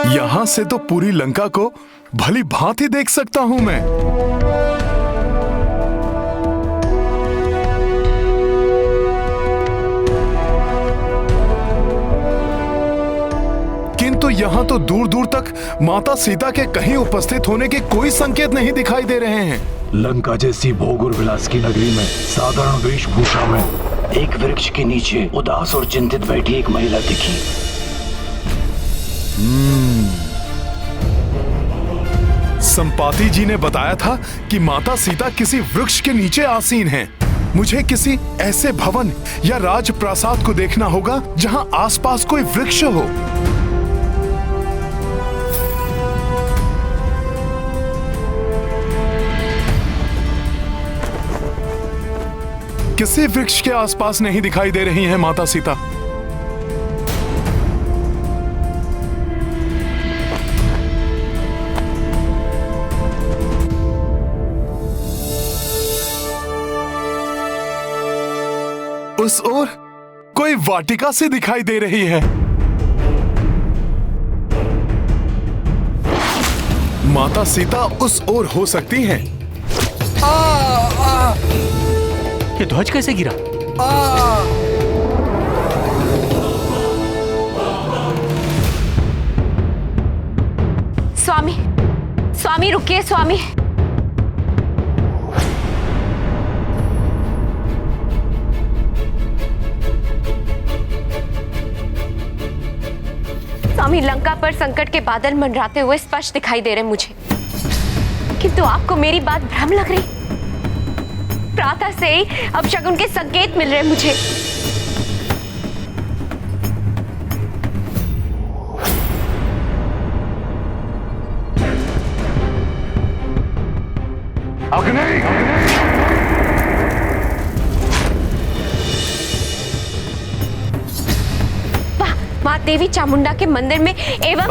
यहां से तो पूरी लंका को भली भांति देख सकता हूं मैं। किंतु यहां तो दूर दूर तक माता सीता के कहीं उपस्थित होने के कोई संकेत नहीं दिखाई दे रहे हैं। लंका जैसी भोग और विलास की नगरी में साधारण वेशभूषा में एक वृक्ष के नीचे उदास और चिंतित बैठी एक महिला दिखी। संपाति जी ने बताया था कि माता सीता किसी वृक्ष के नीचे आसीन हैं। मुझे किसी ऐसे भवन या राजप्रासाद को देखना होगा जहां आसपास कोई वृक्ष हो। किसी वृक्ष के आसपास नहीं दिखाई दे रही हैं माता सीता। उस ओर कोई वाटिका सी दिखाई दे रही है। माता सीता उस ओर हो सकती हैं। ये ध्वज कैसे गिरा? स्वामी, स्वामी रुकिए स्वामी। स्वामी, लंका पर संकट के बादल मंडराते हुए स्पष्ट दिखाई दे रहे मुझे, किंतु आपको मेरी बात भ्रम लग रही। प्रातः से ही अब शकुन के संकेत मिल रहे मुझे। अग्नि! मां देवी चामुंडा के मंदिर में एवं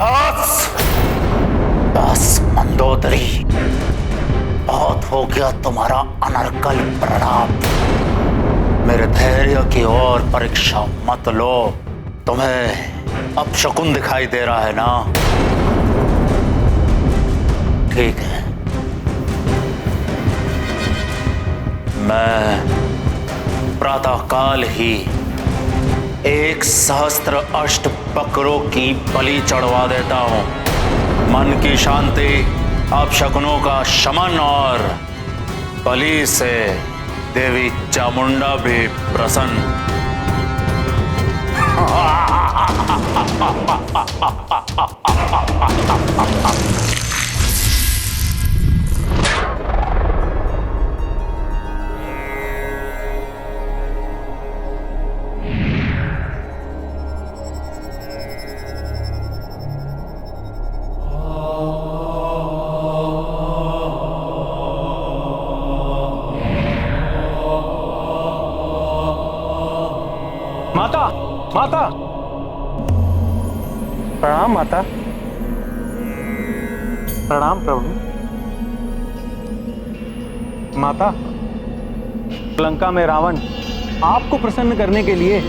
बस मंदोदरी, बहुत हो गया तुम्हारा अनर्गल प्रणाम। मेरे धैर्य की ओर परीक्षा मत लो। तुम्हें अब शकुन दिखाई दे रहा है ना? ठीक है, मैं प्रातःकाल ही 1,000 अष्ट बकरों की बलि चढ़वा देता हूं। मन की शांति, अब शकुनों का शमन और बलि से देवी चामुंडा भी प्रसन्न। माता, माता, प्रणाम माता। प्रणाम प्रभु। माता, लंका में रावण आपको प्रसन्न करने के लिए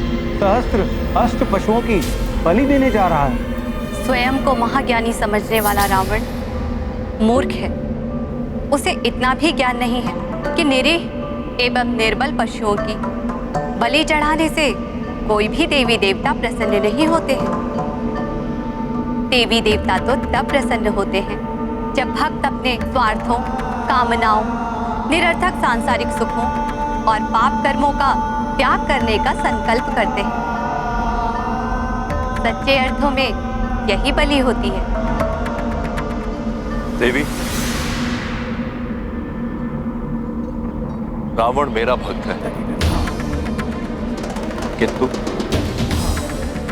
सहस्त्र अष्ट पशुओं की बलि देने जा रहा है। स्वयं को महाज्ञानी समझने वाला रावण मूर्ख है। उसे इतना भी ज्ञान नहीं है कि निरीह एवं निर्बल पशुओं की बलि चढ़ाने से कोई भी देवी देवता प्रसन्न नहीं होते हैं। देवी देवता तो तब प्रसन्न होते हैं जब भक्त अपने स्वार्थों, कामनाओं, निरर्थक सांसारिक सुखों और पाप कर्मों का त्याग करने का संकल्प करते हैं। सच्चे अर्थों में यही बलि होती है। देवी, रावण मेरा भक्त है, किंतु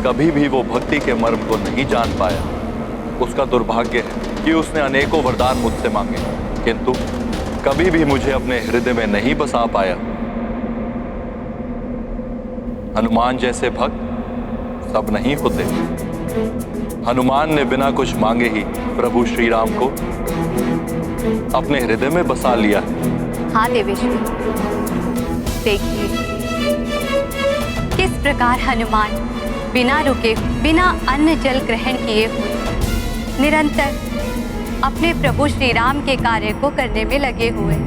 कभी भी वो भक्ति के मर्म को नहीं जान पाया। उसका दुर्भाग्य है कि उसने अनेकों वरदान मुझसे मांगे, किंतु कभी भी मुझे अपने हृदय में नहीं बसा पाया। हनुमान जैसे भक्त सब नहीं होते। हनुमान ने बिना कुछ मांगे ही प्रभु श्री राम को अपने हृदय में बसा लिया है। हाँ देवेश्वरी, देखिए कि इस प्रकार हनुमान बिना रुके, बिना अन्न जल ग्रहण किए हुए निरंतर अपने प्रभु श्री राम के कार्य को करने में लगे हुए।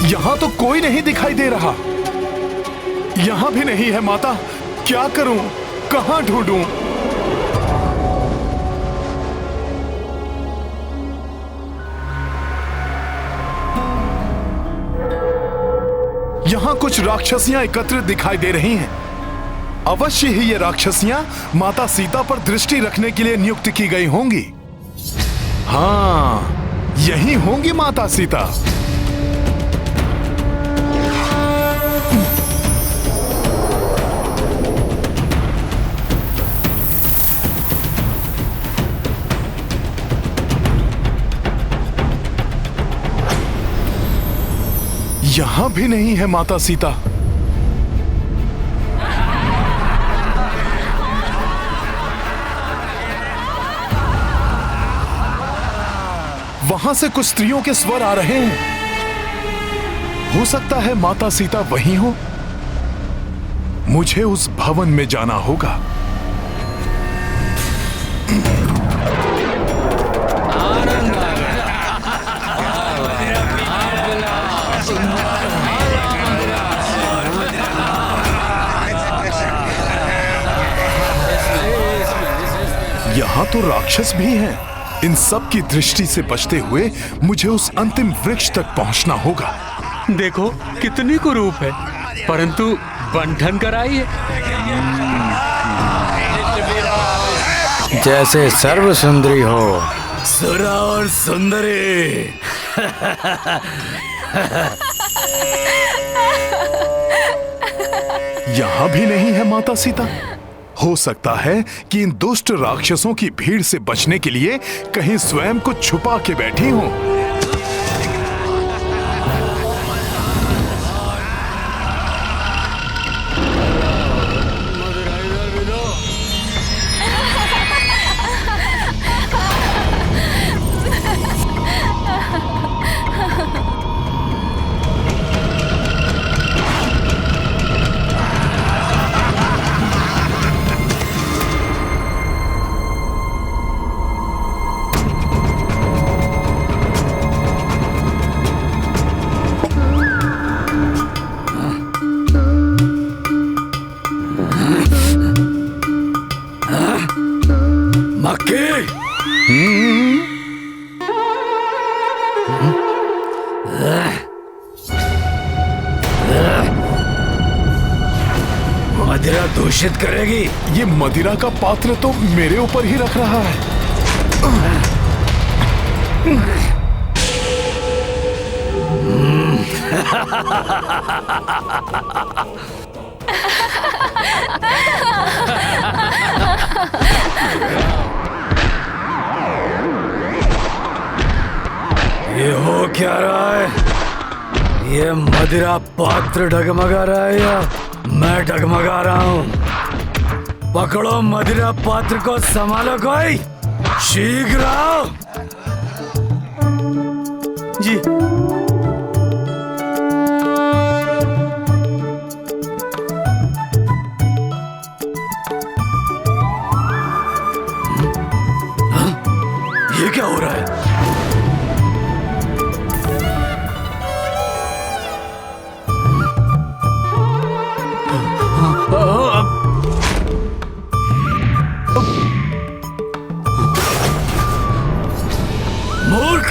यहाँ तो कोई नहीं दिखाई दे रहा। यहाँ भी नहीं है माता। क्या करूं? कहाँ ढूंढूं? यहाँ कुछ राक्षसियां एकत्रित दिखाई दे रही हैं। अवश्य ही ये राक्षसियां माता सीता पर दृष्टि रखने के लिए नियुक्त की गई होंगी। हाँ, यही होंगी माता सीता। यहां भी नहीं है माता सीता। वहां से कुछ स्त्रियों के स्वर आ रहे हैं। हो सकता है माता सीता वहीं हो। मुझे उस भवन में जाना होगा। यहाँ तो राक्षस भी हैं। इन सब की दृष्टि से बचते हुए मुझे उस अंतिम वृक्ष तक पहुंचना होगा। देखो कितनी कुरूप है, परंतु बंधन कराई है। जैसे सर्व सुंदरी हो। सुरा और सुंदरी। यहाँ भी नहीं है माता सीता। हो सकता है कि इन दुष्ट राक्षसों की भीड़ से बचने के लिए कहीं स्वयं को छुपा के बैठी हों। मदिरा दूषित करेगी। ये मदिरा का पात्र तो मेरे ऊपर ही रख रहा है। ये हो क्या रहा है? ये मदिरा पात्र डगमगा रहा है या मैं डगमगा रहा हूँ? पकड़ो मदिरा पात्र को, संभालो कोई, शीघ्र आओ। जी ये क्या हो रहा है? मूर्ख,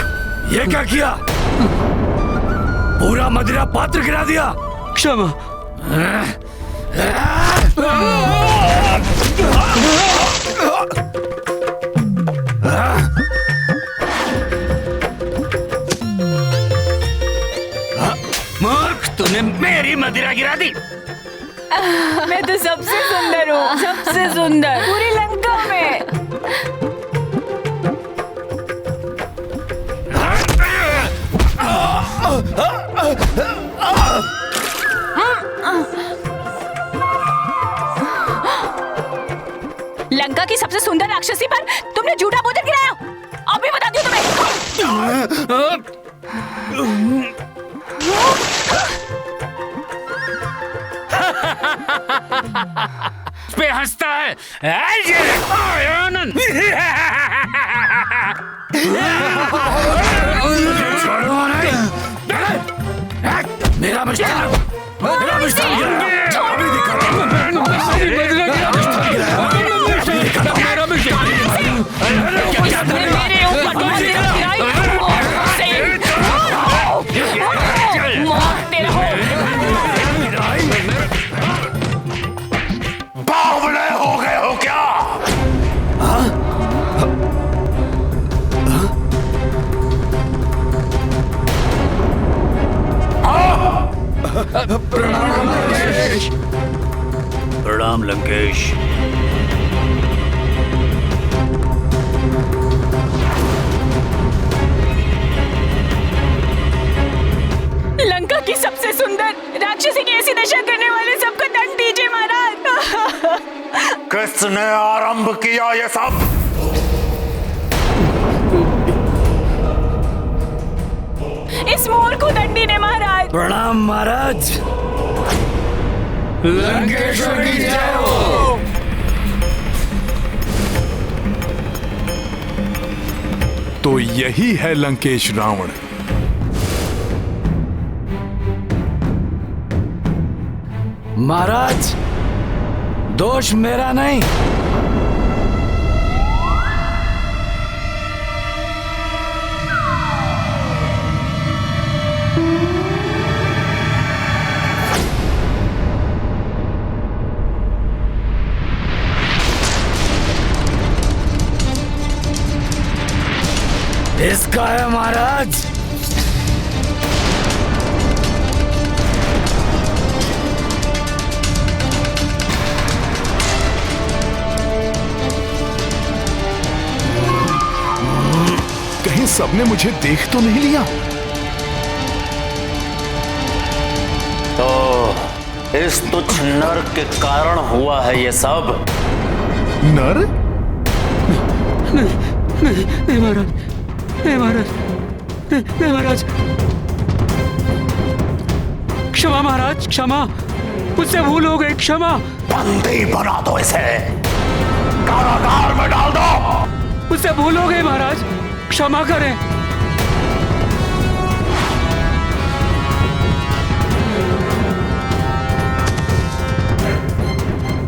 ये क्या किया? पूरा मदिरा पात्र गिरा दिया। क्षमा। मूर्ख, तूने मेरी मदिरा गिरा दी। मैं तो सबसे सुंदर हूँ, सबसे सुंदर पूरी लंका में। लंका की सबसे सुंदर राक्षसी पर तुमने झूठा भोजन गिराया। अभी बताती हूँ तुम्हें। पे हंसता है। आनंद। मेरा मिष्ठान, मेरा मिष्ठान अभी दिखाता हूँ। मेरे ऊपर मारते रहो। बावले हो गए हो क्या? प्रणाम लंकेश। लंका की सबसे सुंदर राक्षसी की ऐसी दशा करने वाले सबको दंड दीजिए महाराज। किसने आरंभ किया ये सब? इस मोर को दंड दीजिए महाराज। प्रणाम महाराज। लंकेश्वर की जय हो। तो यही है लंकेश रावण। महाराज, दोष मेरा नहीं। इसका है महाराज। कहीं सबने मुझे देख तो नहीं लिया? तो इस तुच्छ नर के कारण हुआ है ये सब। नर? नहीं महाराज, नहीं महाराज, नहीं महाराज। क्षमा महाराज, क्षमा। मुझसे भूल हो गई, क्षमा। बंदी बना दो इसे, कारागार में डाल दो। मुझसे भूल हो गई महाराज, क्षमा करें।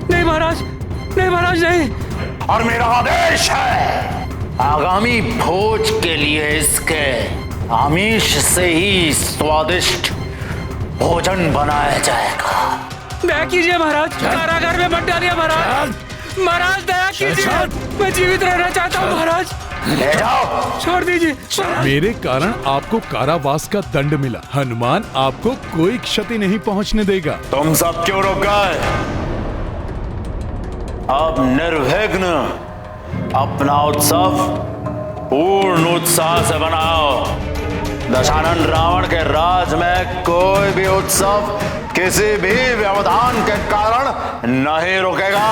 नहीं महाराज, नहीं महाराज, नहीं। और मेरा आदेश है, आगामी भोज के लिए इसके आमिष से ही स्वादिष्ट भोजन बनाया जाएगा। दया कीजिए महाराज, कारागार में मत डालिए महाराज। महाराज दया कीजिए, मैं जीवित रहना चाहता हूँ महाराज। ले जाओ। छोड़ दीजिए। मेरे कारण आपको कारावास का दंड मिला। हनुमान आपको कोई क्षति नहीं पहुंचने देगा। तुम सब क्यों रुक गए? अब निर्विघ्न अपना उत्सव पूर्ण उत्साह से बनाओ। दशानन रावण के राज में कोई भी उत्सव किसी भी व्यवधान के कारण नहीं रुकेगा।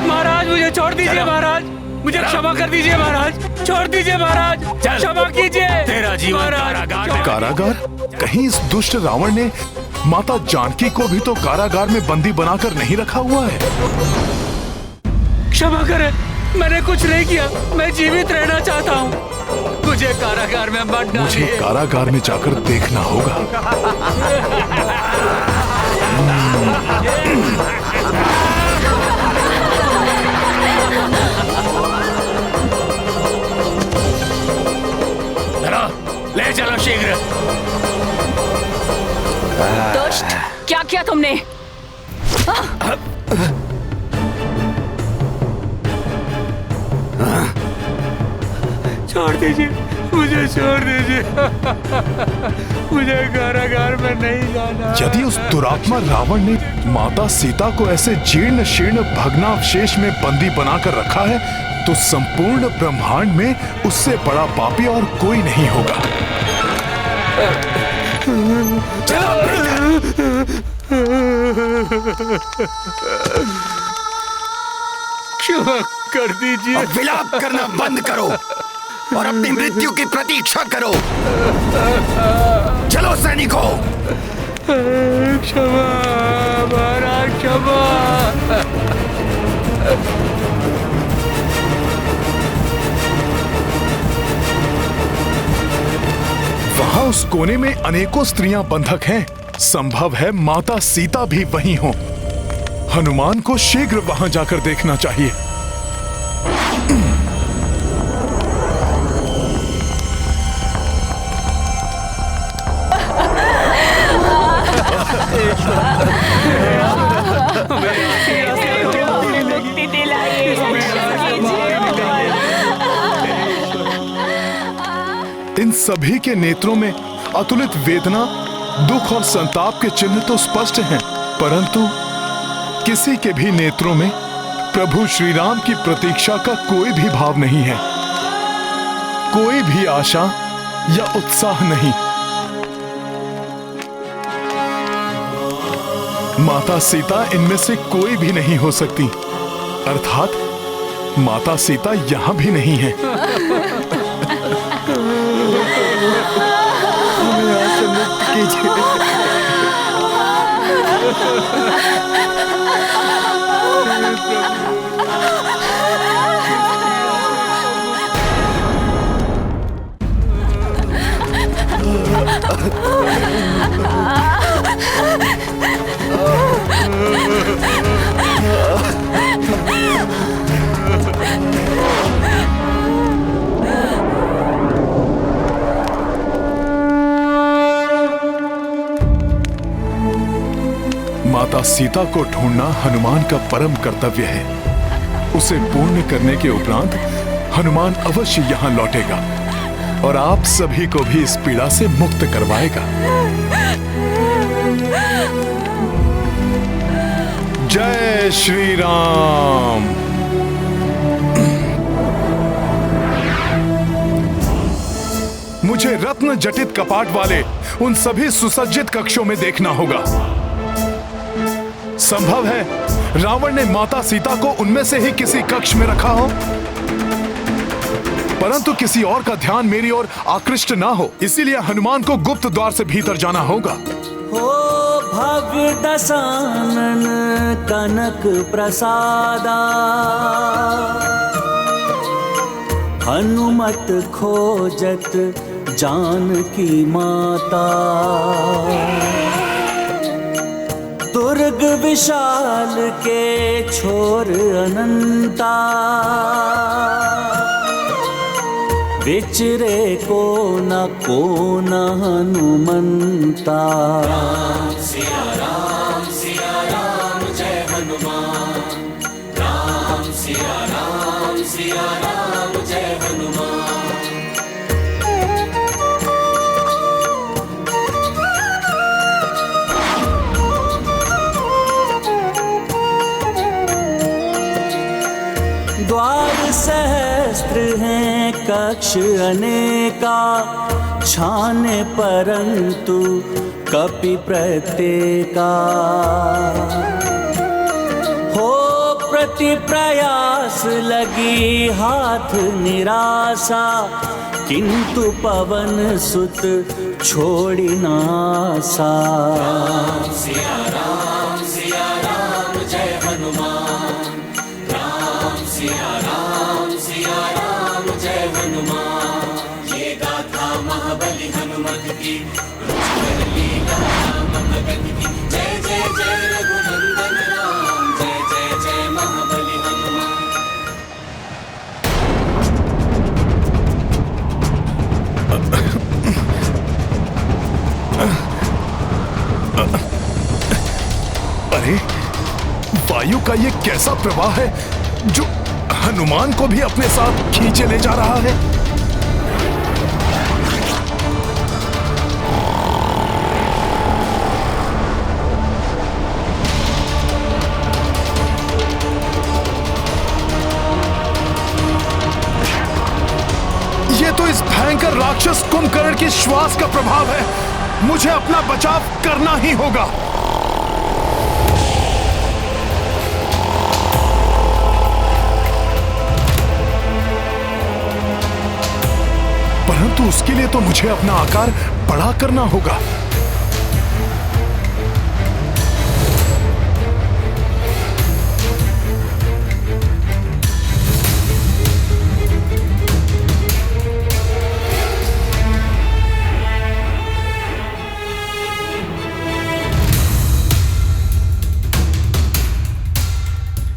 महाराज मुझे छोड़ दीजिए महाराज, मुझे क्षमा कर दीजिए महाराज, छोड़ दीजिए महाराज, क्षमा कीजिए। तेरा जीवन कारागार में। कारागार? कहीं इस दुष्ट रावण ने माता जानकी को भी तो कारागार में बंदी बनाकर नहीं रखा हुआ है। क्षमा करें, मैंने कुछ नहीं किया, मैं जीवित रहना चाहता हूँ। मुझे कारागार में मत डालिए। मुझे कारागार में जाकर देखना होगा। ले चलो शीघ्र। दुष्ट, क्या किया तुमने? छोड़ दीजिए, मुझे छोड़ दीजिए। मुझे कारागार में नहीं जाना। यदि उस दुरात्मा रावण ने माता सीता को ऐसे जीर्ण शीर्ण भग्नावशेष में बंदी बनाकर रखा है, तो संपूर्ण ब्रह्मांड में उससे बड़ा पापी और कोई नहीं होगा। क्षमा कर दीजिए। अब विलाप करना बंद करो और अपनी मृत्यु की प्रतीक्षा करो। चलो सैनिकों। क्षमा महाराज, क्षमा। वहां उस कोने में अनेकों स्त्रियां बंधक हैं। संभव है माता सीता भी वहीं हो। हनुमान को शीघ्र वहां जाकर देखना चाहिए। मुक्ति दिलाइए। इन सभी के नेत्रों में अतुलित वेदना, दुख और संताप के चिन्ह तो स्पष्ट हैं, परंतु किसी के भी नेत्रों में प्रभु श्री राम की प्रतीक्षा का कोई भी भाव नहीं है। कोई भी आशा या उत्साह नहीं। माता सीता इनमें से कोई भी नहीं हो सकती, अर्थात माता सीता यहां भी नहीं है। माता सीता को ढूंढना हनुमान का परम कर्तव्य है। उसे पूर्ण करने के उपरांत हनुमान अवश्य यहाँ लौटेगा और आप सभी को भी इस पीड़ा से मुक्त करवाएगा। जय श्री राम। मुझे रत्न जटित कपाट वाले उन सभी सुसज्जित कक्षों में देखना होगा। संभव है रावण ने माता सीता को उनमें से ही किसी कक्ष में रखा हो, परंतु किसी और का ध्यान मेरी ओर आकृष्ट ना हो, इसीलिए हनुमान को गुप्त द्वार से भीतर जाना होगा। हो भव्य दशानन कनक प्रसादा, हनुमत खोजत जानकी माता। दुर्ग विशाल के छोर अनंता, विचरे को न हनुमंता। राम सिया राम जय हनुमान। राम सिया राम जय हनुमान। द्वार सहस्त्र हैं कक्ष अनेका, छाने परंतु कपि प्रत्येका। हो प्रति प्रयास लगी हाथ निराशा, किंतु पवन सुत छोड़ी नासा। राम सिया राम जय हनुमान। राम सिया राम जय हनुमान। ये गाथा महाबली हनुमत की, जय जय जय रघुनंदन राम। जय जय जय महाबली हनुमान। अरे वायु का ये कैसा प्रवाह है जो हनुमान को भी अपने साथ खींचे ले जा रहा है। राक्षस कुंभकर्ण के श्वास का प्रभाव है। मुझे अपना बचाव करना ही होगा। परंतु उसके लिए तो मुझे अपना आकार बड़ा करना होगा।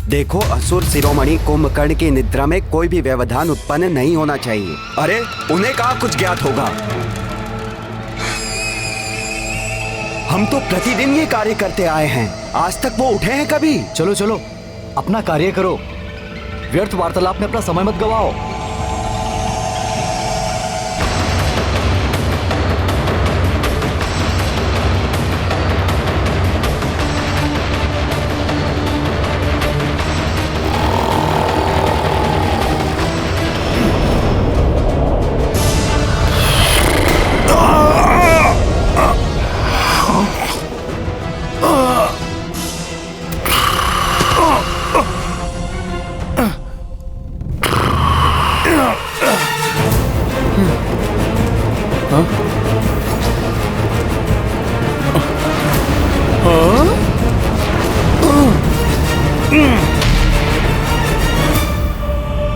देखो, असुर शिरोमणि कुंभकर्ण की निद्रा में कोई भी व्यवधान उत्पन्न नहीं होना चाहिए। अरे, उन्हें कहाँ कुछ ज्ञात होगा। हम तो प्रतिदिन ये कार्य करते आए हैं, आज तक वो उठे हैं कभी? चलो चलो, अपना कार्य करो। व्यर्थ वार्तालाप में अपना समय मत गवाओ।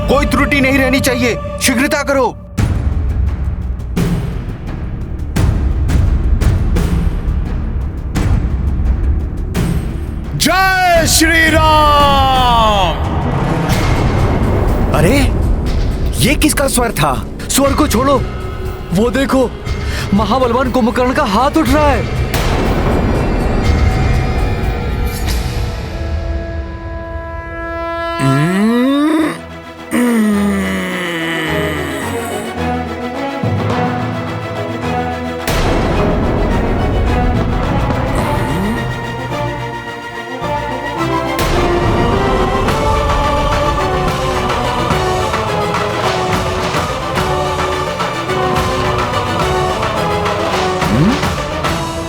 कोई त्रुटि नहीं रहनी चाहिए, शीघ्रता करो। जय श्री राम। अरे, ये किसका स्वर था? स्वर को छोड़ो, वो देखो, महाबलवान कुंभकर्ण का हाथ उठ रहा है।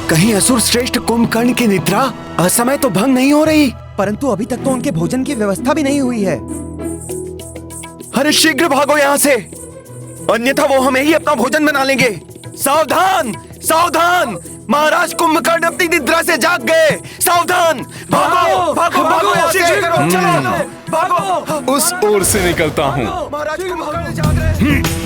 कहीं असुर श्रेष्ठ कुंभकर्ण की निद्रा असमय तो भंग नहीं हो रही? परंतु अभी तक तो उनके भोजन की व्यवस्था भी नहीं हुई है। अरे शीघ्र भागो यहाँ से, अन्यथा वो हमें ही अपना भोजन बना लेंगे। सावधान, सावधान, महाराज कुंभकर्ण अपनी निद्रा से जाग गए। सावधान, भागो भागो भागो, शीघ्र करो, चलो भागो। उस ओर से निकलता हूँ। महाराज कुंभकर्ण जाग रहे हैं।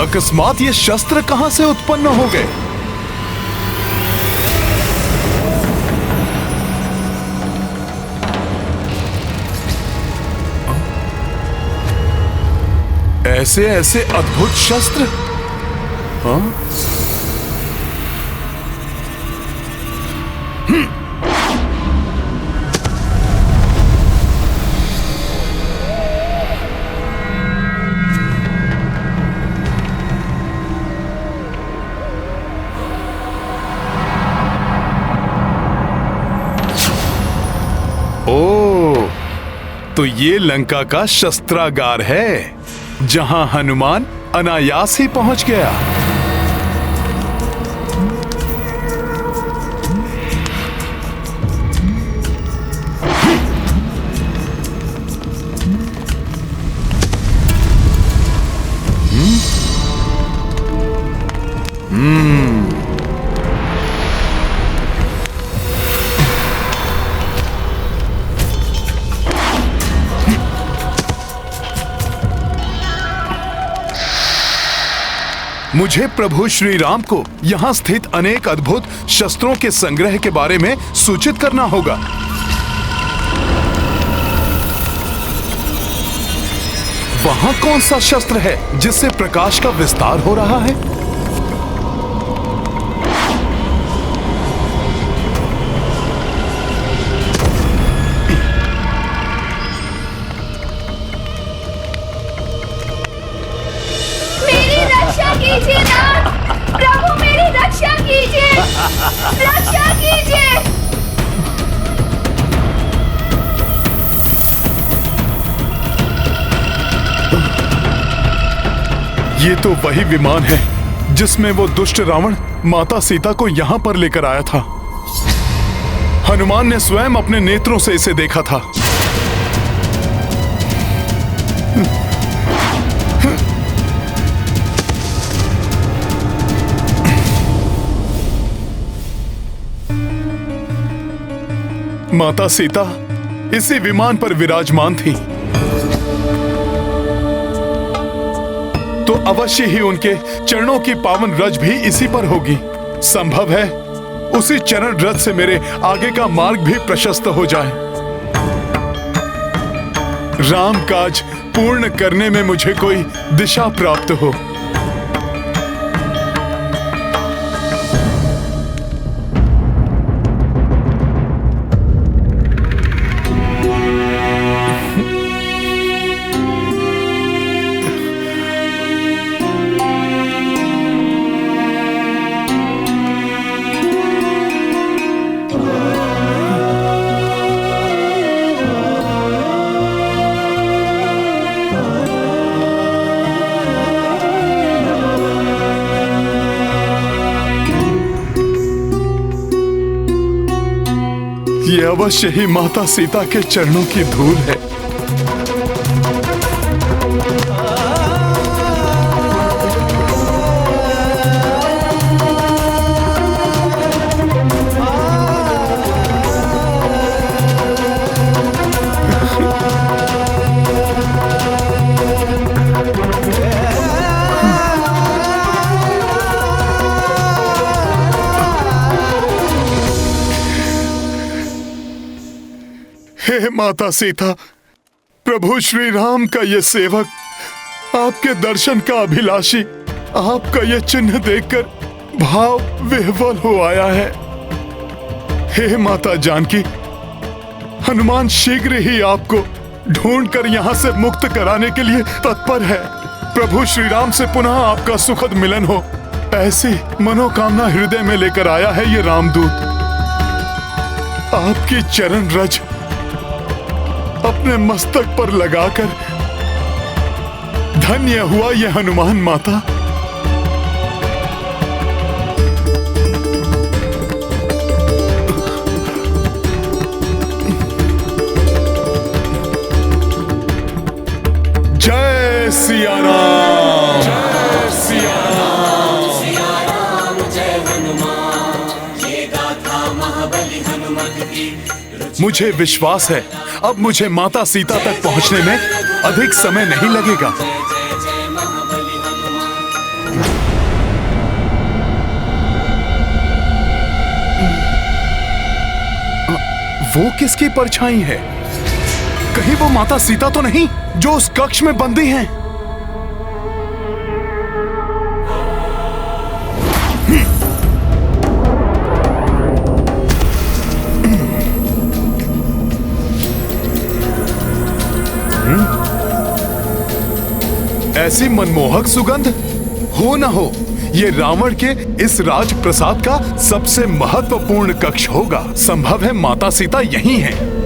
अकस्मात ये शस्त्र कहां से उत्पन्न हो गए? ऐसे ऐसे अद्भुत शस्त्र? हाँ? ओ, तो ये लंका का शस्त्रागार है, जहां हनुमान अनायास ही पहुंच गया। मुझे प्रभु श्री राम को यहाँ स्थित अनेक अद्भुत शस्त्रों के संग्रह के बारे में सूचित करना होगा। वहाँ कौन सा शस्त्र है जिससे प्रकाश का विस्तार हो रहा है? रक्षा कीजिए। ये तो वही विमान है जिसमें वो दुष्ट रावण माता सीता को यहाँ पर लेकर आया था। हनुमान ने स्वयं अपने नेत्रों से इसे देखा था। माता सीता इसी विमान पर विराजमान थी, तो अवश्य ही उनके चरणों की पावन रज भी इसी पर होगी। संभव है उसी चरण रज से मेरे आगे का मार्ग भी प्रशस्त हो जाए। राम काज पूर्ण करने में मुझे कोई दिशा प्राप्त हो। ये अवश्य ही माता सीता के चरणों की धूल है। हे माता सीता, प्रभु श्री राम का ये सेवक, आपके दर्शन का अभिलाषी, आपका ये चिन्ह देखकर भाव विह्वल हो आया है। हे माता जानकी, हनुमान शीघ्र ही आपको ढूंढकर यहाँ से मुक्त कराने के लिए तत्पर है। प्रभु श्री राम से पुनः आपका सुखद मिलन हो, ऐसी मनोकामना हृदय में लेकर आया है ये रामदूत। आपकी चरण रज अपने मस्तक पर लगाकर धन्य हुआ यह हनुमान माता। जय सिया राम, जय सिया राम, सिया राम जय हनुमान, ये गाथा महाबली हनुमत की। मुझे विश्वास है अब मुझे माता सीता तक पहुंचने में अधिक समय नहीं लगेगा। वो किसकी परछाई है? कहीं वो माता सीता तो नहीं जो उस कक्ष में बंदी हैं? ऐसी मनमोहक सुगंध हो न हो, ये रावण के इस राजप्रसाद का सबसे महत्वपूर्ण कक्ष होगा। संभव है माता सीता यहीं हैं।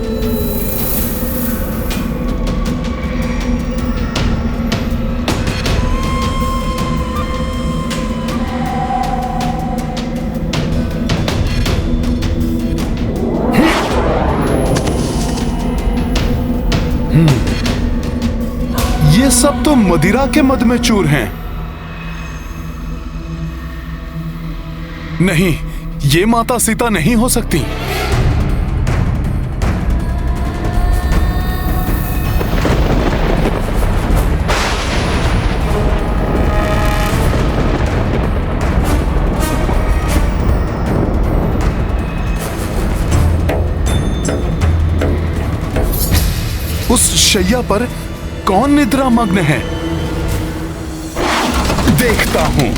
ये सब तो मदिरा के मद में चूर हैं। नहीं, ये माता सीता नहीं हो सकती। उस शैया पर कौन निद्रा मग्न है? देखता हूं।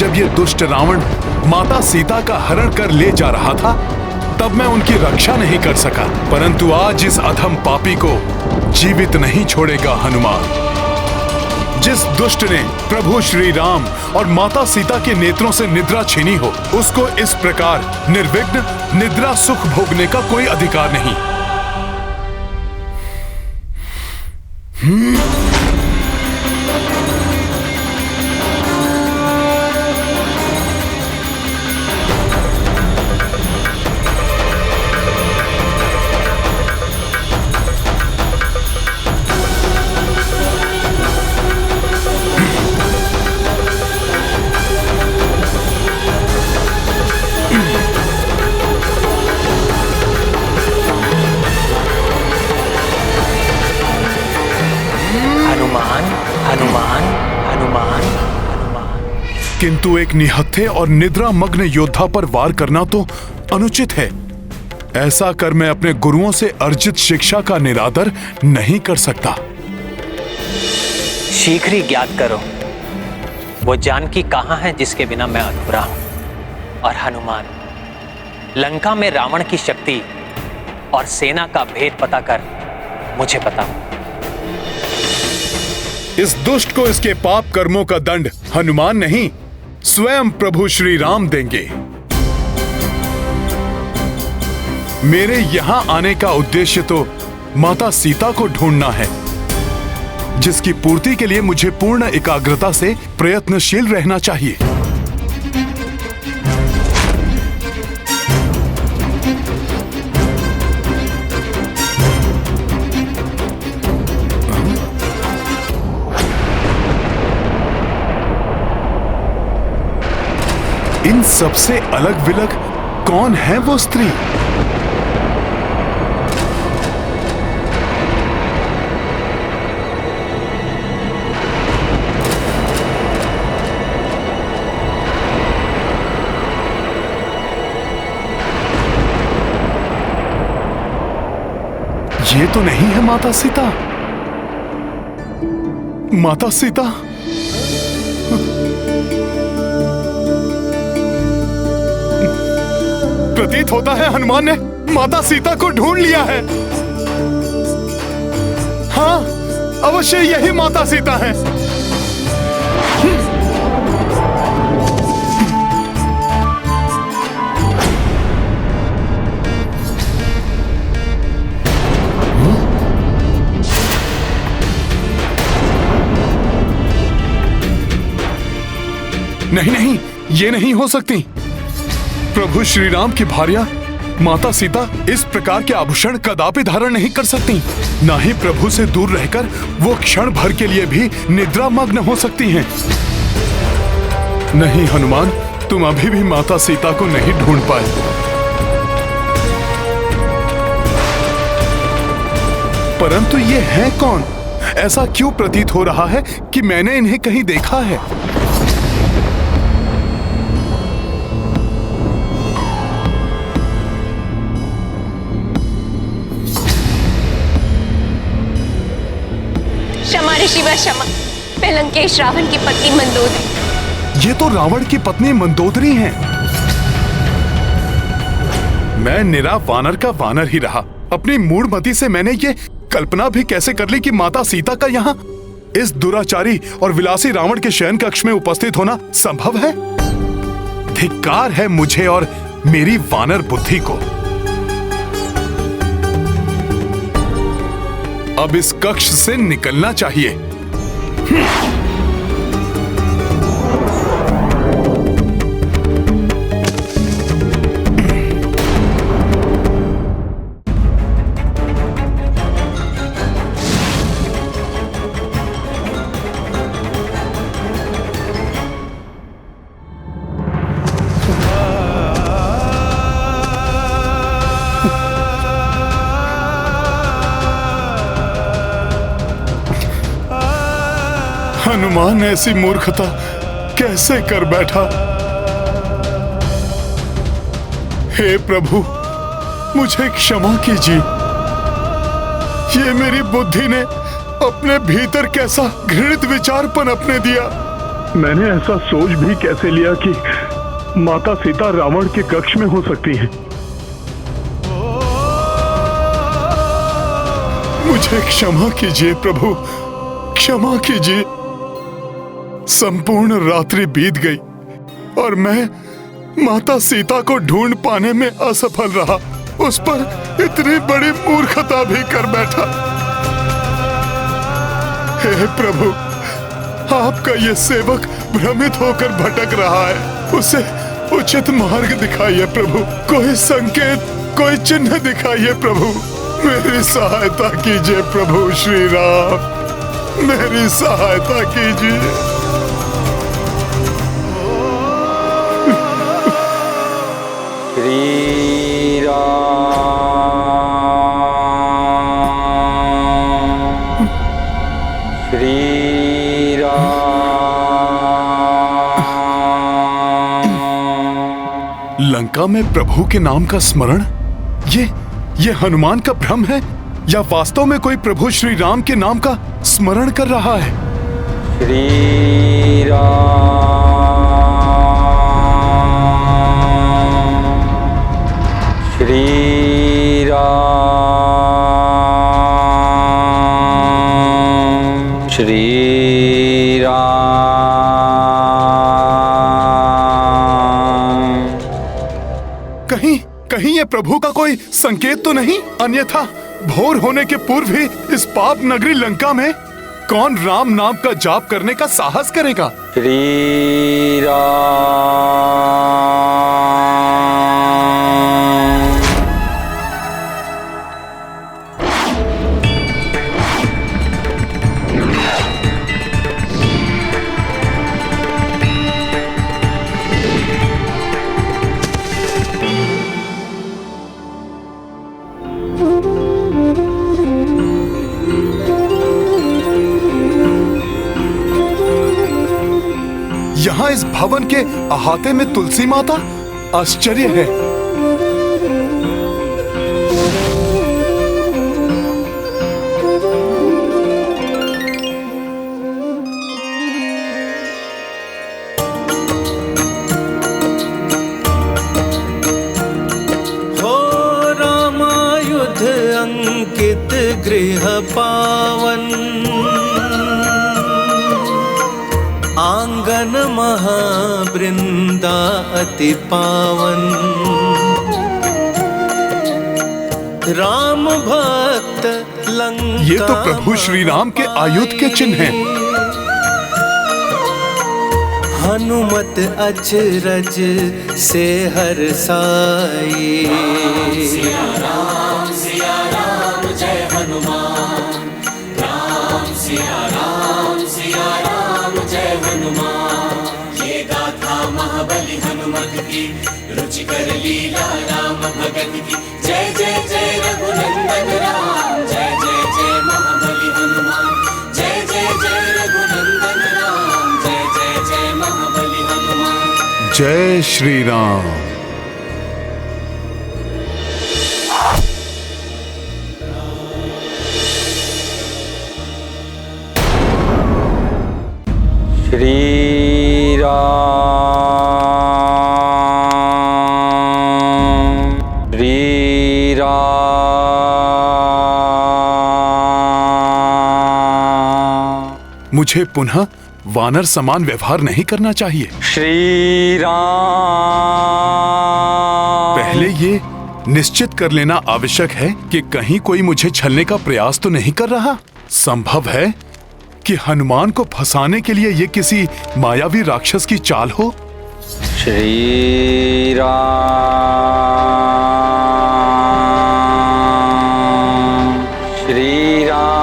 जब ये दुष्ट रावण माता सीता का हरण कर ले जा रहा था, तब मैं उनकी रक्षा नहीं कर सका। परंतु आज इस अधम पापी को जीवित नहीं छोड़ेगा हनुमान। जिस दुष्ट ने प्रभु श्री राम और माता सीता के नेत्रों से निद्रा छीनी हो, उसको इस प्रकार निर्विघ्न निद्रा सुख भोगने का कोई अधिकार नहीं। किंतु एक निहत्थे और निद्रा मग्न योद्धा पर वार करना तो अनुचित है। ऐसा कर मैं अपने गुरुओं से अर्जित शिक्षा का निरादर नहीं कर सकता। शीघ्र ही ज्ञात करो वो जानकी कहाँ है जिसके बिना मैं अधूरा हूं। और हनुमान, लंका में रावण की शक्ति और सेना का भेद पता कर मुझे बताओ। इस दुष्ट को इसके पाप कर्मों का दंड हनुमान नहीं, स्वयं प्रभु श्री राम देंगे। मेरे यहां आने का उद्देश्य तो माता सीता को ढूंढना है, जिसकी पूर्ति के लिए मुझे पूर्ण एकाग्रता से प्रयत्नशील रहना चाहिए। इन सबसे अलग विलग कौन है वो स्त्री? ये तो नहीं है माता सीता। माता सीता, प्रतीत होता है हनुमान ने माता सीता को ढूंढ लिया है। हाँ, अवश्य यही माता सीता है। नहीं नहीं, ये नहीं हो सकती। प्रभु श्री राम की भार्या माता सीता इस प्रकार के आभूषण कदापि धारण नहीं कर सकती। ना ही प्रभु से दूर रहकर वो क्षण भर के लिए भी निद्रा मग्न हो सकती हैं। नहीं हनुमान, तुम अभी भी माता सीता को नहीं ढूंढ पाए। परंतु ये हैं कौन? ऐसा क्यों प्रतीत हो रहा है कि मैंने इन्हें कहीं देखा है? शिवा क्षमा, मैं लंकेश रावण की पत्नी मंदोदरी। ये तो रावण की पत्नी मंदोदरी हैं। मैं निरा वानर का वानर ही रहा। अपनी मूढ़मति से मैंने ये कल्पना भी कैसे कर ली कि माता सीता का यहाँ इस दुराचारी और विलासी रावण के शयन कक्ष में उपस्थित होना संभव है। धिक्कार है मुझे और मेरी वानर बुद्धि को। अब इस कक्ष से निकलना चाहिए। हनुमान ऐसी मूर्खता कैसे कर बैठा? हे प्रभु, मुझे क्षमा कीजिए। ये मेरी बुद्धि ने अपने भीतर कैसा घृणित विचार पनपने दिया। मैंने ऐसा सोच भी कैसे लिया कि माता सीता रावण के कक्ष में हो सकती हैं। मुझे क्षमा कीजिए प्रभु, क्षमा कीजिए। संपूर्ण रात्रि बीत गई और मैं माता सीता को ढूंढ पाने में असफल रहा। उस पर इतनी बड़ी मूर्खता भी कर बैठा। हे प्रभु, आपका ये सेवक भ्रमित होकर भटक रहा है। उसे उचित मार्ग दिखाइए प्रभु, कोई संकेत, कोई चिन्ह दिखाइए प्रभु। मेरी सहायता कीजिए प्रभु श्री राम, मेरी सहायता कीजिए। श्री राम, श्री राम। लंका में प्रभु के नाम का स्मरण, ये हनुमान का भ्रम है या वास्तव में कोई प्रभु श्री राम के नाम का स्मरण कर रहा है? श्री राम, श्री राम, श्री राम। कहीं ये प्रभु का कोई संकेत तो नहीं? अन्यथा भोर होने के पूर्व ही इस पाप नगरी लंका में कौन राम नाम का जाप करने का साहस करेगा? श्री राम, यहाँ इस भवन के अहाते में तुलसी माता? आश्चर्य है। हो रामायुध अंकित गृह पावन, आंगन महावृंदा अति पावन। राम भक्त लंका, ये तो प्रभु श्री राम के आयुध के चिन्ह हैं। हनुमत अचरज से हर्षाई। सिया राम जय हनुमान, राम सिया राम जय हनुमान। ये गाथा महाबली हनुमत की, रुचिकर लीला राम भगत की। जय जय जय रघुनंदन राम, जय जय जय महाबली हनुमान। जय जय जय रघुनंदन राम, जय जय जय महाबली हनुमान। जय श्री राम। श्री राम, श्री राम। मुझे पुनः वानर समान व्यवहार नहीं करना चाहिए। श्री राम। पहले ये निश्चित कर लेना आवश्यक है कि कहीं कोई मुझे छलने का प्रयास तो नहीं कर रहा। संभव है कि हनुमान को फंसाने के लिए ये किसी मायावी राक्षस की चाल हो। श्री राम, श्री राम।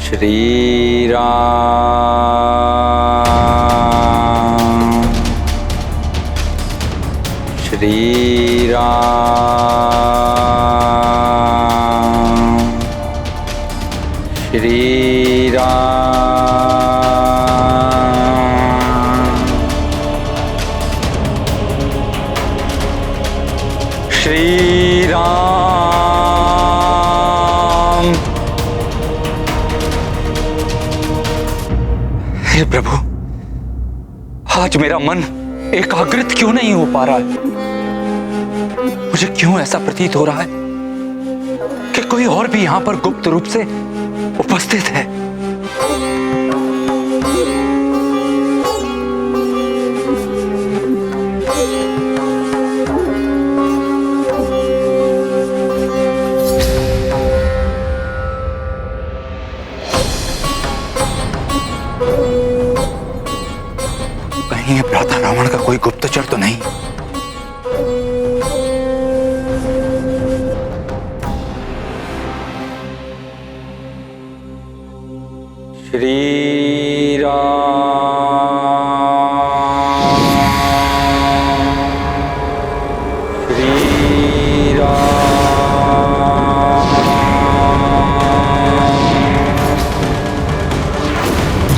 श्री राम, श्री राम, श्री राम। श्री राम। हे प्रभु, आज मेरा मन एकाग्रित क्यों नहीं हो पा रहा है? मुझे क्यों ऐसा प्रतीत हो रहा है कि कोई और भी यहां पर गुप्त रूप से उपस्थित है? कहीं ये भ्राता रावण का कोई गुप्तचर तो नहीं? श्री राम,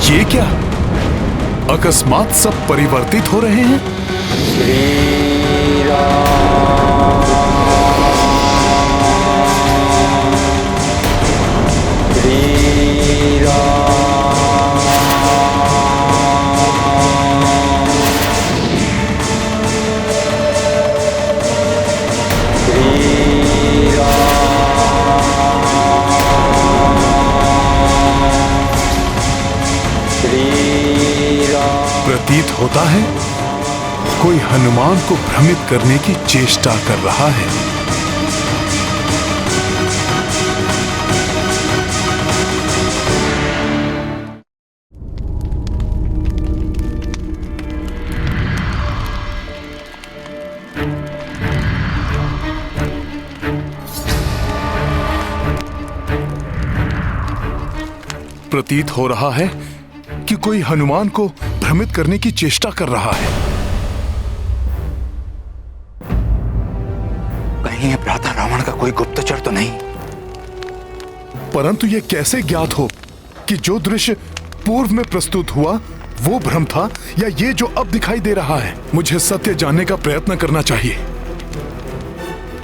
श्री ये क्या? अकस्मात सब परिवर्तित हो रहे हैं। श्री प्रतीत होता है कोई हनुमान को भ्रमित करने की चेष्टा कर रहा है। प्रतीत हो रहा है कि कोई हनुमान को भ्रमित करने की चेष्टा कर रहा है। कहीं ये भ्राता रावण का कोई गुप्तचर तो नहीं? परंतु यह कैसे ज्ञात हो कि जो दृश्य पूर्व में प्रस्तुत हुआ वो भ्रम था या ये जो अब दिखाई दे रहा है? मुझे सत्य जानने का प्रयत्न करना चाहिए।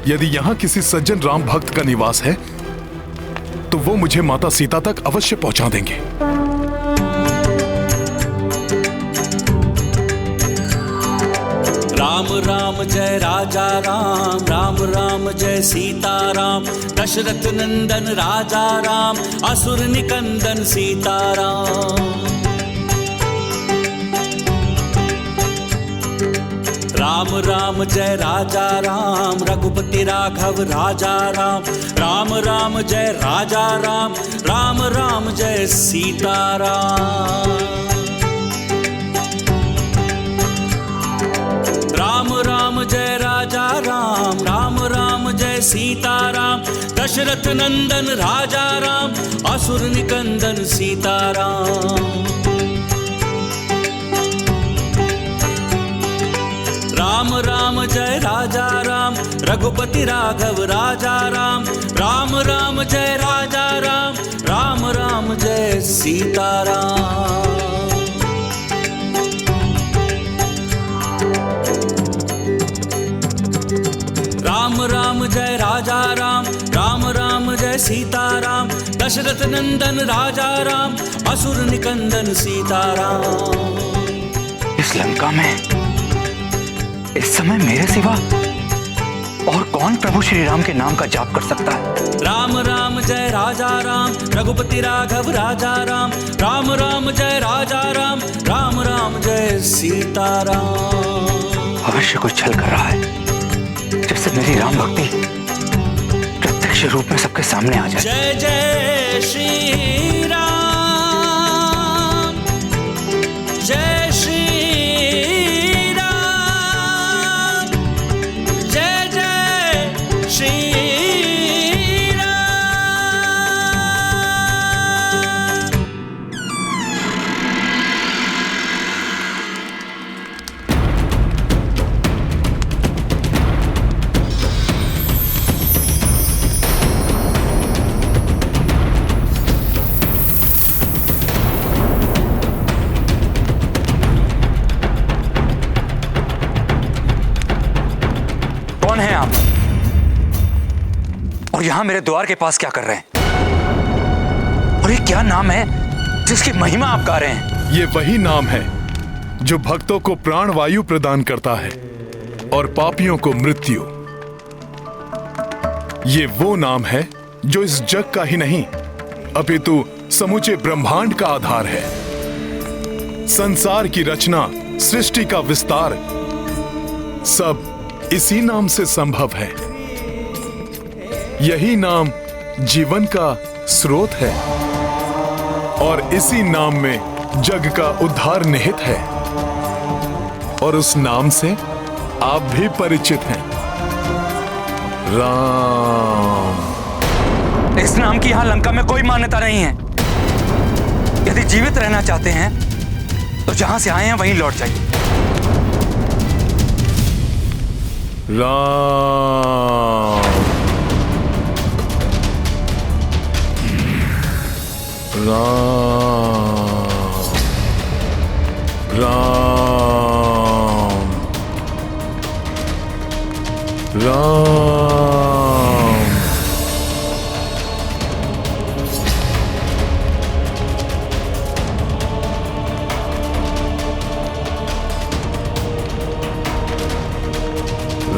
यदि यहां किसी सज्जन राम भक्त का निवास है तो वो मुझे माता सीता तक अवश्य पहुंचा देंगे। राम राम जय राजा राम, राम राम जय सीता राम। दशरथ नंदन राजा राम, असुर निकंदन सीता राम। राम राम जय राजा राम, रघुपति राघव राजा राम। राम राम जय राजा राम, राम राम जय सीता राम। राम राम जय राजा राम, राम राम जय सीता राम। दशरथ नंदन राजा राम, असुर निकंदन सीता राम। राम राम जय राजा राम, रघुपति राघव राजा राम। राम राम जय राजा राम, राम राम जय सीता राम। राम राम जय राजा राम, राम राम जय सीता राम। दशरथ नंदन राजा राम, असुर निकंदन सीता राम। इस लंका में इस समय मेरे सिवा और कौन प्रभु श्री राम के नाम का जाप कर सकता है? राम राम जय राजा राम, रघुपति राघव राजा राम। राम राम जय राजा राम, राम राम जय सीता राम। अवश्य कोई छल कर रहा है जिससे मेरी राम भक्ति प्रत्यक्ष रूप में सबके सामने आ जाए। जय जय श्री राम, जय श्री राम, जय जय श्री कौन है आप? और यहां मेरे द्वार के पास क्या कर रहे हैं? और ये क्या नाम है जिसकी महिमा आप गा रहे हैं? ये वही नाम है जो भक्तों को प्राण वायु प्रदान करता है और पापियों को मृत्यु। ये वो नाम है जो इस जग का ही नहीं अपितु समूचे ब्रह्मांड का आधार है। संसार की रचना, सृष्टि का विस्तार सब इसी नाम से संभव है। यही नाम जीवन का स्रोत है और इसी नाम में जग का उद्धार निहित है। और उस नाम से आप भी परिचित हैं, राम। इस नाम की यहां लंका में कोई मान्यता नहीं है। यदि जीवित रहना चाहते हैं तो जहां से आए हैं वहीं लौट जाइए। राम राम राम राम।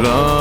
राम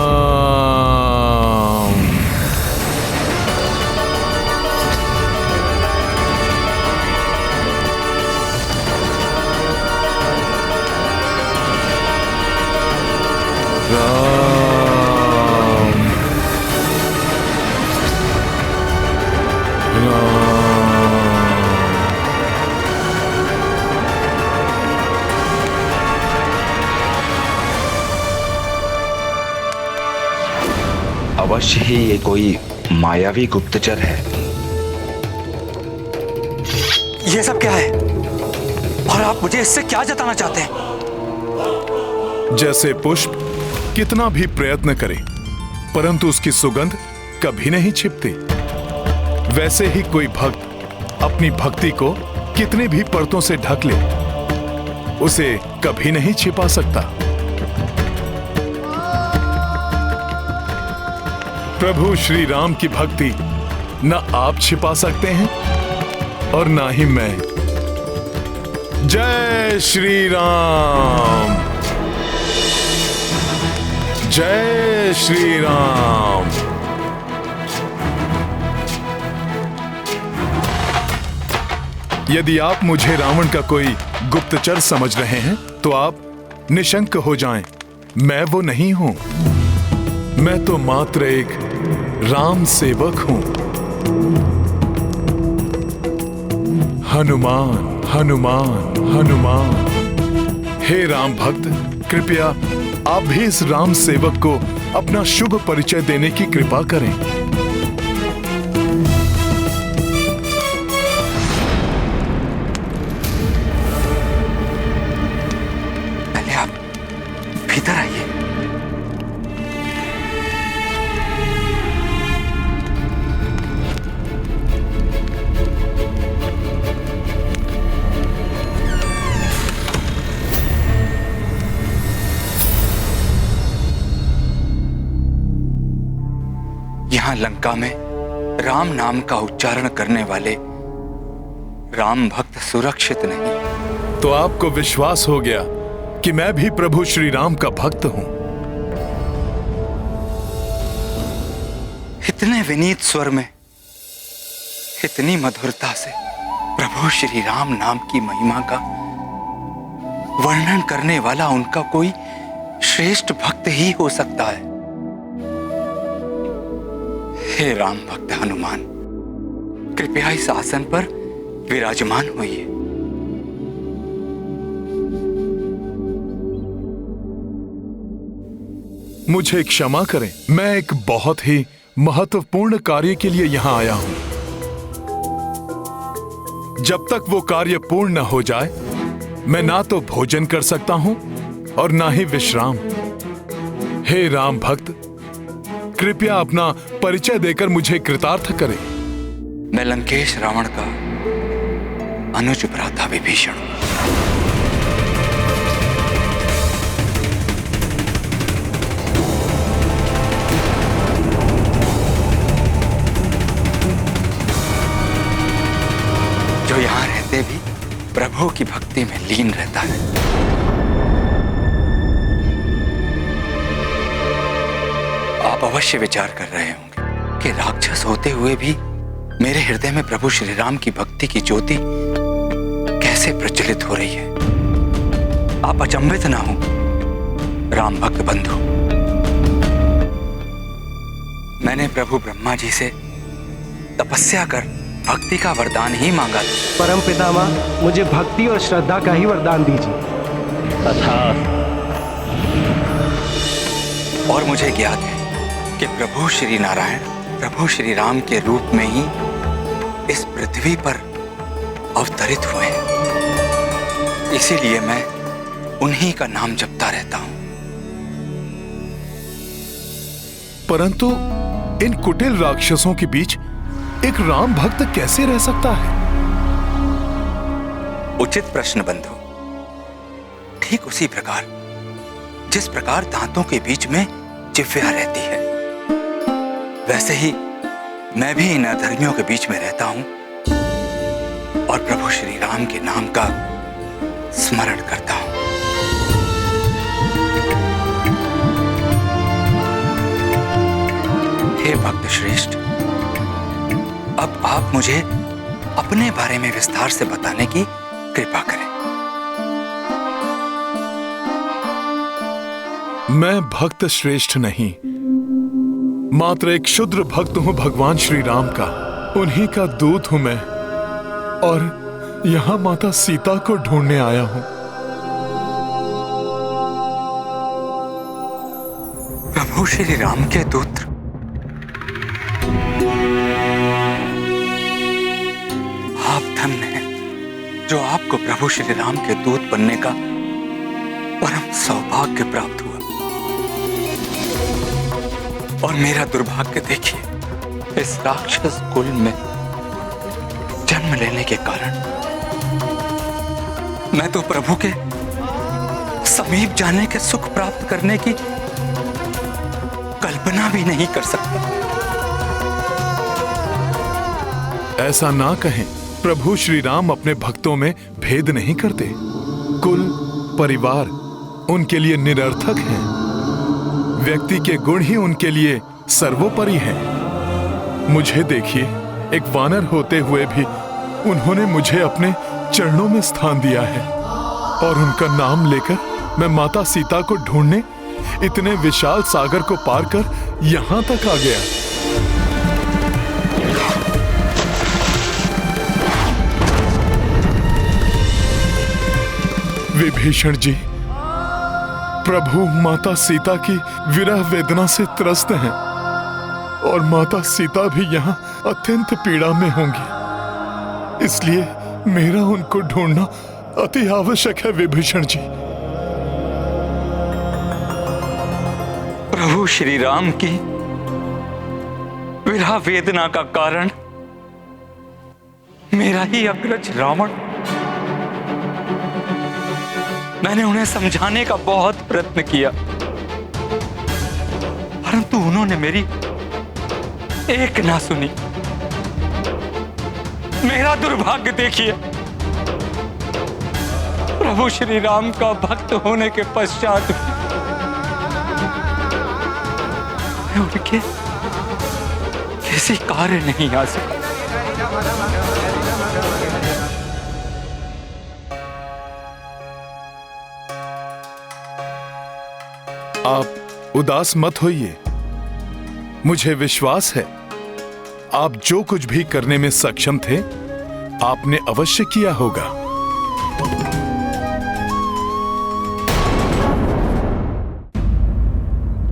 अवश्य ही ये कोई मायावी गुप्तचर है। ये सब क्या है और आप मुझे इससे क्या जताना चाहते हैं? जैसे पुष्प कितना भी प्रयत्न करे परंतु उसकी सुगंध कभी नहीं छिपती, वैसे ही कोई भक्त अपनी भक्ति को कितने भी परतों से ढक ले उसे कभी नहीं छिपा सकता। प्रभु श्री राम की भक्ति न आप छिपा सकते हैं और ना ही मैं। जय श्री राम, जय श्री राम। यदि आप मुझे रावण का कोई गुप्तचर समझ रहे हैं तो आप निशंक हो जाएं। मैं वो नहीं हूं। मैं तो मात्र एक राम सेवक हूं। हनुमान हनुमान हनुमान। हे राम भक्त, कृपया आप भी इस राम सेवक को अपना शुभ परिचय देने की कृपा करें। पहले आप भीतर आइए। यहां लंका में राम नाम का उच्चारण करने वाले राम भक्त सुरक्षित नहीं। तो आपको विश्वास हो गया कि मैं भी प्रभु श्री राम का भक्त हूं। इतने विनीत स्वर में, इतनी मधुरता से प्रभु श्री राम नाम की महिमा का वर्णन करने वाला उनका कोई श्रेष्ठ भक्त ही हो सकता है। हे राम भक्त हनुमान, कृपया इस आसन पर विराजमान होइए। मुझे क्षमा करें, मैं एक बहुत ही महत्वपूर्ण कार्य के लिए यहां आया हूं। जब तक वो कार्य पूर्ण न हो जाए मैं ना तो भोजन कर सकता हूं और ना ही विश्राम। हे राम भक्त, कृपया अपना परिचय देकर मुझे कृतार्थ करें। मैं लंकेश रावण का अनुज भ्राता विभीषण हूं। प्रभु की भक्ति में लीन रहता है। आप अवश्य विचार कर रहे होंगे कि राक्षस होते हुए भी मेरे हृदय में प्रभु श्री राम की भक्ति की ज्योति कैसे प्रज्वलित हो रही है। आप अचंभित ना हो राम भक्त बंधु। मैंने प्रभु ब्रह्मा जी से तपस्या कर भक्ति का वरदान ही मांगा था। परम पितामह, मुझे भक्ति और श्रद्धा का ही वरदान दीजिए। और मुझे ज्ञात है कि प्रभु श्री नारायण प्रभु श्री राम के रूप में ही इस पृथ्वी पर अवतरित हुए हैं। इसीलिए मैं उन्हीं का नाम जपता रहता हूं। परंतु इन कुटिल राक्षसों के बीच एक राम भक्त कैसे रह सकता है? उचित प्रश्न बंधु। ठीक उसी प्रकार जिस प्रकार दांतों के बीच में जिह्वा रहती है, वैसे ही मैं भी इन अधर्मियों के बीच में रहता हूं और प्रभु श्री राम के नाम का स्मरण करता हूं। हे भक्त श्रेष्ठ, अब आप मुझे अपने बारे में विस्तार से बताने की कृपा करें। मैं भक्त श्रेष्ठ नहीं, मात्र एक क्षुद्र भक्त हूं भगवान श्री राम का। उन्हीं का दूत हूं मैं और यहां माता सीता को ढूंढने आया हूं। प्रभु श्री राम के दूत? आप धन्य हैं जो आपको प्रभु श्री राम के दूत बनने का परम सौभाग्य प्राप्त हुआ। और मेरा दुर्भाग्य देखिए, इस राक्षस कुल में जन्म लेने के कारण मैं तो प्रभु के समीप जाने के सुख प्राप्त करने की कल्पना भी नहीं कर सकता। ऐसा ना कहें, प्रभु श्री राम अपने भक्तों में भेद नहीं करते। कुल परिवार उनके लिए निरर्थक हैं। व्यक्ति के गुण ही उनके लिए सर्वोपरि हैं। मुझे देखिए, एक वानर होते हुए भी उन्होंने मुझे अपने चरणों में स्थान दिया है और उनका नाम लेकर मैं माता सीता को ढूंढने इतने विशाल सागर को पार कर यहां तक आ गया। विभीषण जी, प्रभु माता सीता की विरह वेदना से त्रस्त हैं और माता सीता भी यहाँ अत्यंत पीड़ा में होंगी। इसलिए मेरा उनको ढूंढना अति आवश्यक है विभीषण जी। प्रभु श्री राम की विरह वेदना का कारण मेरा ही अग्रज रावण। मैंने उन्हें समझाने का बहुत प्रयत्न किया, परंतु उन्होंने मेरी एक ना सुनी। मेरा दुर्भाग्य देखिए, प्रभु श्री राम का भक्त होने के पश्चात मैं उनके किसी कार्य नहीं आ सका। आप उदास मत होइए। मुझे विश्वास है आप जो कुछ भी करने में सक्षम थे, आपने अवश्य किया होगा।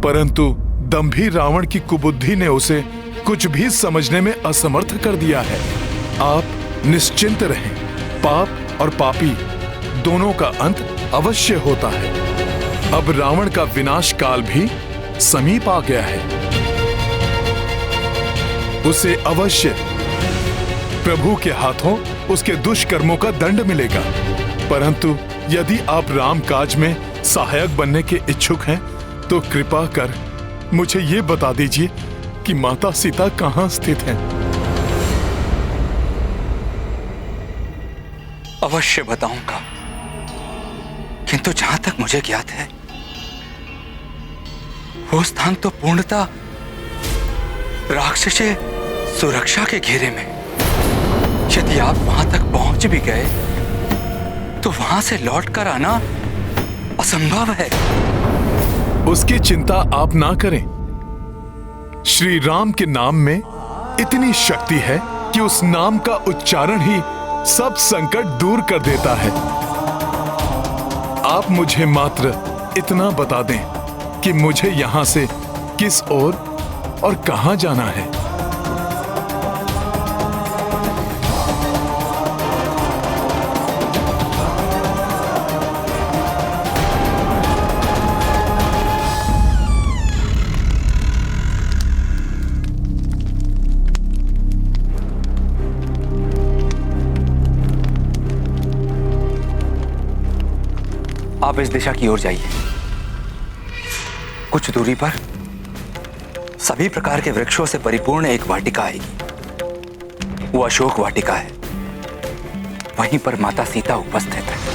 परंतु दंभी रावण की कुबुद्धि ने उसे कुछ भी समझने में असमर्थ कर दिया है। आप निश्चिंत रहें, पाप और पापी दोनों का अंत अवश्य होता है। अब रावण का विनाश काल भी समीप आ गया है। उसे अवश्य प्रभु के हाथों उसके दुष्कर्मों का दंड मिलेगा। परंतु यदि आप राम काज में सहायक बनने के इच्छुक हैं, तो कृपा कर मुझे ये बता दीजिए कि माता सीता कहाँ स्थित हैं। अवश्य बताऊंगा, किंतु जहां तक मुझे ज्ञात है वो स्थान तो पूर्णतः राक्षसी सुरक्षा के घेरे में। यदि आप वहां तक पहुंच भी गए तो वहां से लौटकर आना असंभव है। उसकी चिंता आप ना करें। श्री राम के नाम में इतनी शक्ति है कि उस नाम का उच्चारण ही सब संकट दूर कर देता है। आप मुझे मात्र इतना बता दें कि मुझे यहां से किस ओर और कहां जाना है। आप इस दिशा की ओर जाइए। कुछ दूरी पर सभी प्रकार के वृक्षों से परिपूर्ण एक वाटिका आएगी। वो अशोक वाटिका है। वहीं पर माता सीता उपस्थित है।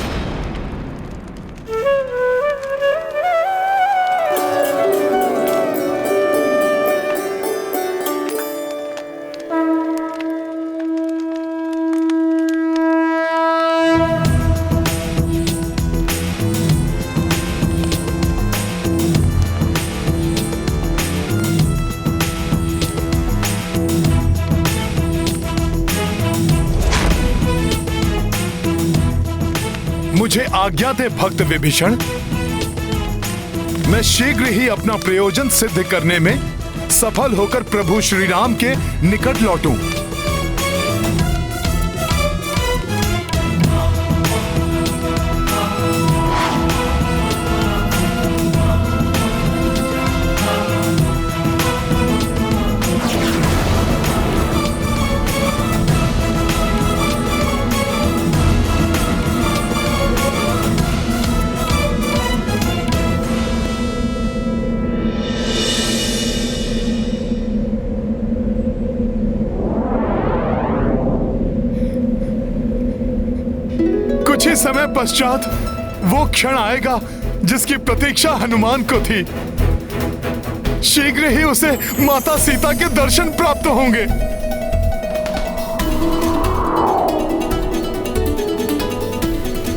मुझे आज्ञा दे भक्त विभीषण, मैं शीघ्र ही अपना प्रयोजन सिद्ध करने में सफल होकर प्रभु श्री राम के निकट लौटूं। कुछ ही समय पश्चात वो क्षण आएगा जिसकी प्रतीक्षा हनुमान को थी। शीघ्र ही उसे माता सीता के दर्शन प्राप्त होंगे।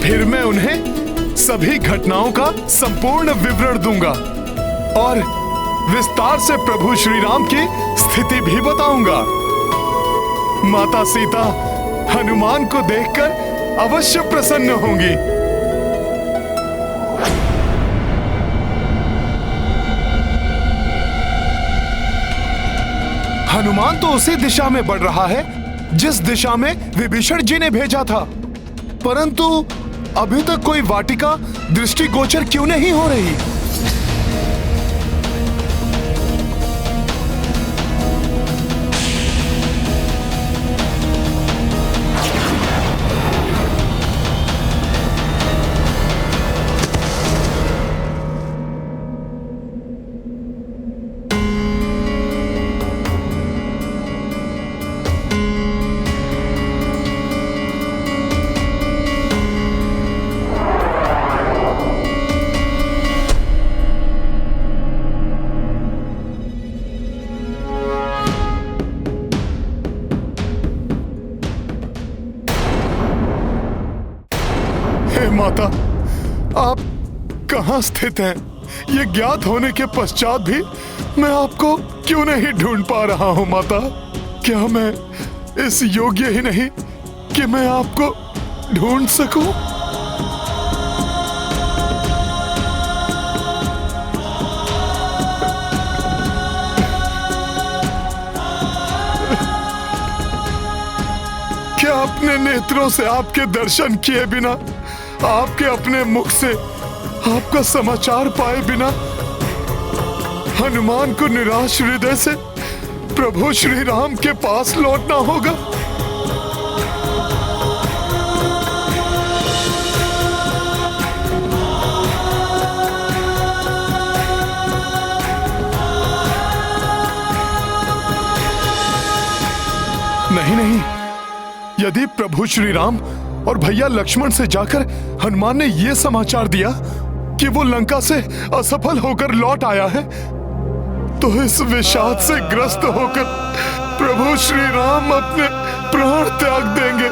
फिर मैं उन्हें सभी घटनाओं का संपूर्ण विवरण दूंगा और विस्तार से प्रभु श्री राम की स्थिति भी बताऊंगा। माता सीता हनुमान को देखकर अवश्य प्रसन्न होंगी। हनुमान तो उसी दिशा में बढ़ रहा है जिस दिशा में विभीषण जी ने भेजा था, परंतु अभी तक कोई वाटिका दृष्टिगोचर क्यों नहीं हो रही? माता, आप कहां स्थित हैं? ये ज्ञात होने के पश्चात भी मैं आपको क्यों नहीं ढूंढ पा रहा हूं माता? क्या मैं इस योग्य ही नहीं कि मैं आपको ढूंढ सकूं? क्या अपने नेत्रों से आपके दर्शन किए बिना, आपके अपने मुख से आपका समाचार पाए बिना हनुमान को निराश हृदय से प्रभु श्री राम के पास लौटना होगा? नहीं नहीं, यदि प्रभु श्री राम और भैया लक्ष्मण से जाकर हनुमान ने यह समाचार दिया कि वो लंका से असफल होकर लौट आया है, तो इस विषाद से ग्रस्त होकर प्रभु श्री राम अपने प्राण त्याग देंगे,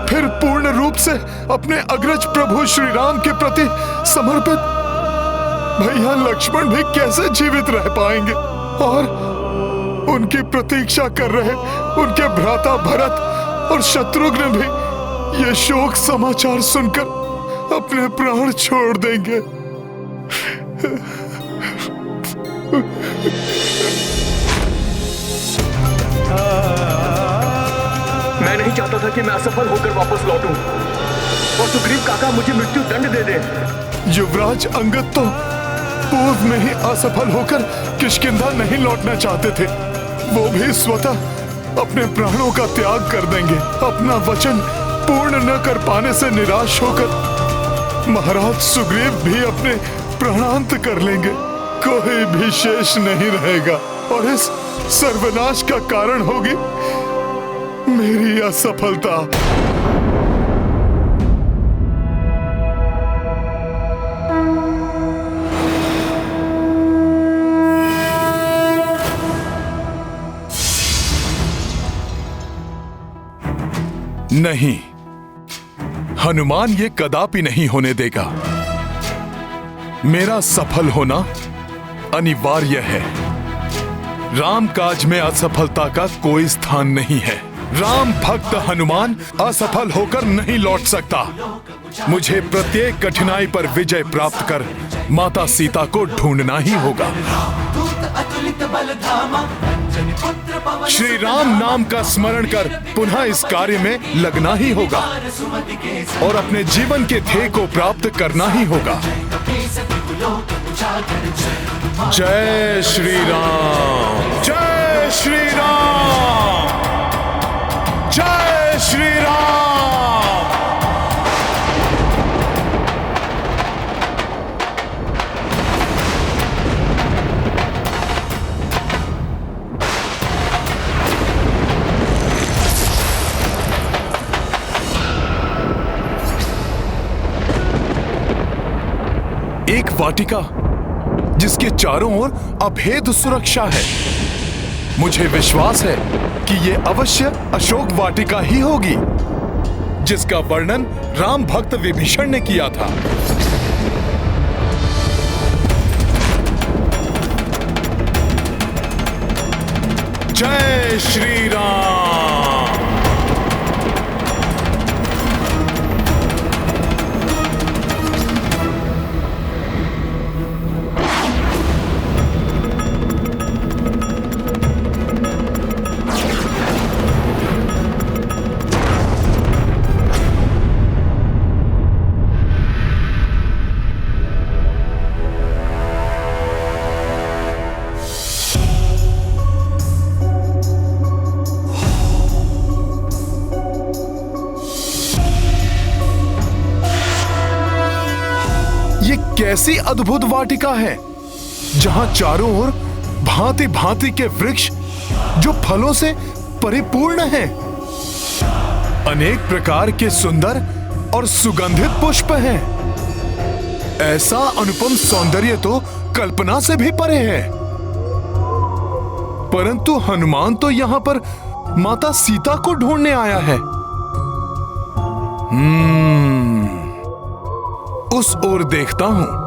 फिर पूर्ण रूप से अपने अग्रज प्रभु श्री राम के प्रति समर्पित भैया लक्ष्मण भी कैसे जीवित रह पाएंगे? और उनकी प्रतीक्षा कर रहे उनके भ्राता भरत और शत्रुघ्न भी ये शोक समाचार सुनकर अपने प्राण छोड़ देंगे। मैं नहीं चाहता था कि मैं असफल होकर वापस लौटूं और सुग्रीव काका मुझे मृत्यु दंड दे दे। युवराज अंगद तो पूर्व में ही असफल होकर किष्किंधा नहीं लौटना चाहते थे। वो भी स्वतः अपने प्राणों का त्याग कर देंगे। अपना वचन पूर्ण न कर पाने से निराश होकर महाराज सुग्रीव भी अपने प्राणांत कर लेंगे। कोई भी शेष नहीं रहेगा और इस सर्वनाश का कारण होगी मेरी असफलता। नहीं, हनुमान ये कदापि नहीं होने देगा। मेरा सफल होना अनिवार्य है। राम काज में असफलता का कोई स्थान नहीं है। राम भक्त हनुमान असफल होकर नहीं लौट सकता। मुझे प्रत्येक कठिनाई पर विजय प्राप्त कर माता सीता को ढूंढना ही होगा। श्री राम नाम का स्मरण कर पुनः इस कार्य में लगना ही होगा और अपने जीवन के ध्येय को प्राप्त करना ही होगा। जय श्री राम, जय श्री राम, जय श्री राम। एक वाटिका जिसके चारों ओर अभेद सुरक्षा है। मुझे विश्वास है कि ये अवश्य अशोक वाटिका ही होगी जिसका वर्णन राम भक्त विभीषण ने किया था। जय श्री राम। कैसी अद्भुत वाटिका है जहां चारों ओर भांति भांति के वृक्ष जो फलों से परिपूर्ण हैं। अनेक प्रकार के सुंदर और सुगंधित पुष्प हैं। ऐसा अनुपम सौंदर्य तो कल्पना से भी परे है। परंतु हनुमान तो यहां पर माता सीता को ढूंढने आया है। उस ओर देखता हूं।